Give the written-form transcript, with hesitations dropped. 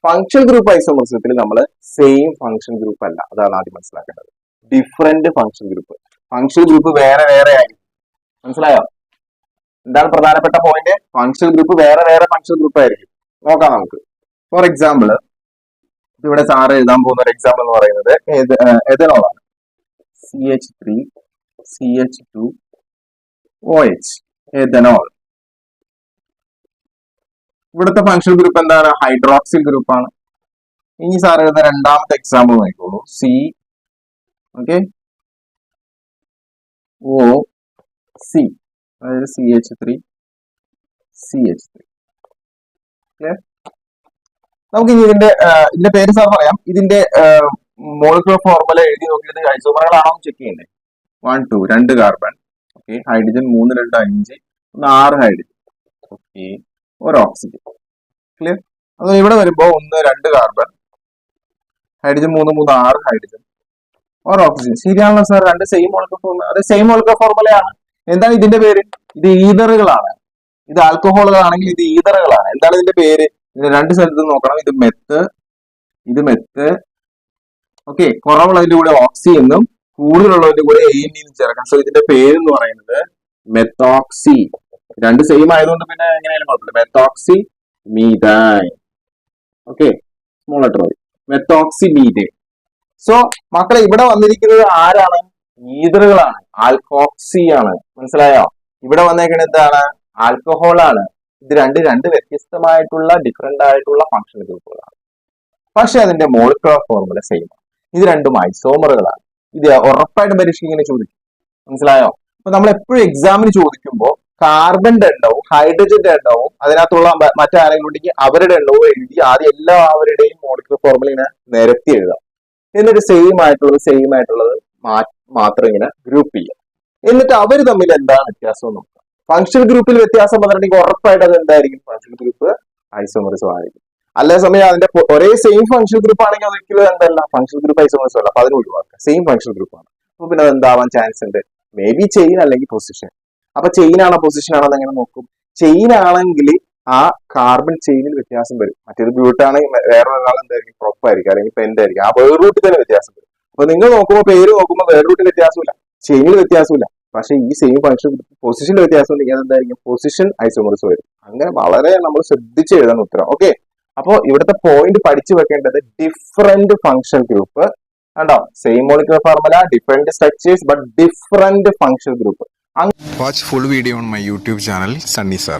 Functional group ഐസോമർസിസത്തിൽ നമ്മൾ same function group അല്ല, അതാണ് ആദ്യം മനസ്സിലാക്കേണ്ടത്. Different function group. Functional group വേറെ വേറെ ആയിരിക്കും. മനസ്സിലായോ? എന്താണ് പ്രധാനപ്പെട്ട പോയിന്റ്? ഫങ്ഷണൽ ഗ്രൂപ്പ് വേറെ വേറെ ഫങ്ഷണൽ ഗ്രൂപ്പ് ആയിരിക്കും. നോക്കാം നമുക്ക്. ഫോർ എക്സാമ്പിൾ, ഇവിടെ സാറ് എഴുതാൻ പോകുന്ന ഒരു എക്സാമ്പിൾ എന്ന് പറയുന്നത് എഥനോളാണ്. CH3 CH2 OH ethanol. ഇവിടുത്തെ ഫങ്ഷണൽ ഗ്രൂപ്പ് എന്താണ്? ഹൈഡ്രോക്സിൽ ഗ്രൂപ്പ് ആണ്. ഇനി സാർ എഴുതുന്ന രണ്ടാമത്തെ എക്സാമ്പിൾ നോക്കിക്കോളൂ. OC, അതായത് CH3 CH3. നമുക്ക് ഇനി ഇതിന്റെ പേര് സാർ പറയാം. ഇതിന്റെ മോളിക്കുലർ ഫോർമുല എഴുതി നോക്കിയിട്ട് ഐസോമറുകളാണോ ചെക്ക് ചെയ്യണ്ടേ. 1 2 2 carbon, okay, hydrogen 3 2 5 6 hydrogen, okay, ഒരു ഓക്സിജൻ. ക്ലിയർ? അത് ഇവിടെ വരുമ്പോ 1 2 കാർബൺ, ഹൈഡ്രജൻ 3 3 6 ഹൈഡ്രജൻ, ഒരു ഓക്സിജൻ. ശരിയാണല്ലോ സാർ? രണ്ട് സെയിം മോളിക്കുലർ ഫോർമുല. അത് സെയിം മോളിക്കുലർ ഫോർമുലയാണ്. എന്താണ് ഇതിന്റെ പേര്? ഇത് ഈതറുകളാണ്. ഇത് ആൽക്കഹോളുകളാണെങ്കിൽ ഇത് ഈതറുകളാണ്. എന്താണ് ഇതിന്റെ പേര്? ഇതിന്റെ രണ്ട് സ്ഥലത്ത് നോക്കണം. ഇത് മെത്ത്, ഓക്കെ. കുറവുള്ളതിന്റെ കൂടെ ഓക്സി എന്നും കൂടുതലുള്ളതിന്റെ കൂടെ ANE എന്നും ചേർക്കാം. സോ ഇതിന്റെ പേര് എന്ന് പറയുന്നത് മെത്തോക്സി. രണ്ട് സെയിം ആയതുകൊണ്ട് പിന്നെ എങ്ങനെയാലും കുഴപ്പമില്ല. Methoxy methane, okay, small letter മതി. Methoxy methane. സോ മക്കളെ, ഇവിടെ വന്നിരിക്കുന്നത് ആരാണ്? ഈതറുകളാണ്, ആൽക്കോക്സി ആണ്. മനസ്സിലായോ? ഇവിടെ വന്നേക്കുന്നത് എന്താണ്? ആൽക്കഹോൾ ആണ്. ഇത് രണ്ട് വ്യത്യസ്തമായിട്ടുള്ള ഡിഫറെന്റ് ആയിട്ടുള്ള ഫങ്ഷണൽ ഗ്രൂപ്പുകളാണ്. പക്ഷെ അതിന്റെ മോളിക്കുലർ ഫോർമുല സെയിം ആണ്. ഇത് രണ്ടും ഐസോമറുകളാണ്. ഇത് ഉറപ്പായിട്ടും പരീക്ഷയ്ക്ക് ഇങ്ങനെ ചോദിക്കും. മനസ്സിലായോ? അപ്പൊ നമ്മൾ എപ്പോഴും എക്സാമിന് ചോദിക്കുമ്പോൾ കാർബന്റെ എണ്ണവും ഹൈഡ്രജന്റെ എണ്ണവും അതിനകത്തുള്ള മറ്റാരെങ്കിലും ഉണ്ടെങ്കിൽ അവരുടെ എണ്ണവും എഴുതി ആദ്യം എല്ലാവരുടെയും മോളിക്കുലർ ഫോർമുല ഇങ്ങനെ നിരത്തി എഴുതാം. എന്നിട്ട് സെയിം ആയിട്ടുള്ളത് മാത്രം ഇങ്ങനെ ഗ്രൂപ്പ് ചെയ്യാം. എന്നിട്ട് അവർ തമ്മിൽ എന്താണ് വ്യത്യാസം നോക്കാം. ഫങ്ഷണൽ ഗ്രൂപ്പിൽ വ്യത്യാസം വന്നിട്ടുണ്ടെങ്കിൽ ഉറപ്പായിട്ട് അത് എന്തായിരിക്കും? ഫങ്ഷണൽ ഗ്രൂപ്പ് ഐസോമറിസം ആയിരിക്കും. അല്ല സമയം അതിന്റെ ഒരേ സെയിം ഫങ്ഷണൽ ഗ്രൂപ്പ് ആണെങ്കിൽ ഒരിക്കലും എന്തല്ല ഫങ്ഷണൽ ഗ്രൂപ്പ് ഐസോമറിസം അല്ല. അപ്പൊ അതിന് ഒഴിവാക്കുക. സെയിം ഫങ്ഷണൽ ഗ്രൂപ്പ് ആണ്. അപ്പൊ പിന്നെ അത് എന്താവാൻ ചാൻസ് ഉണ്ട്? മേ ബി ചെയിൻ അല്ലെങ്കിൽ പൊസിഷൻ. അപ്പൊ ചെയിൻ ആണോ പൊസിഷൻ ആണോ എങ്ങനെ നോക്കും? ചെയിൻ ആണെങ്കിൽ ആ കാർബൺ ചെയിനിൽ വ്യത്യാസം വരും. മറ്റേത് ബ്യൂട്ടാണെങ്കിൽ വേറെ ഒരാൾ എന്തായിരിക്കും? പ്രൊപ്പായിരിക്കും അല്ലെങ്കിൽ പെന്റ് ആയിരിക്കും. ആ വേറെ റൂട്ടിൽ തന്നെ വ്യത്യാസം വരും. അപ്പൊ നിങ്ങൾ നോക്കുമ്പോൾ പേര് നോക്കുമ്പോൾ വേറെ റൂട്ടിൽ വ്യത്യാസമില്ല, ചെയിനിൽ വ്യത്യാസമില്ല. പക്ഷെ ഈ സെയിം ഫങ്ഷൻ പൊസിഷനിൽ വ്യത്യാസം ഉണ്ടെങ്കിൽ അതെന്തായിരിക്കും? പൊസിഷൻ ഐസോമറിസം വരും. അങ്ങനെ വളരെ നമ്മൾ ശ്രദ്ധിച്ച് എഴുതാൻ ഉത്തരം. ഓക്കെ, അപ്പോൾ ഇവിടുത്തെ പോയിന്റ് പഠിച്ചു വെക്കേണ്ടത് ഡിഫറെന്റ് ഫങ്ഷണൽ ഗ്രൂപ്പ്. കണ്ടോ? Same molecular formula, different structures but different functional group. Watch full video on my YouTube channel, Sunny Sir.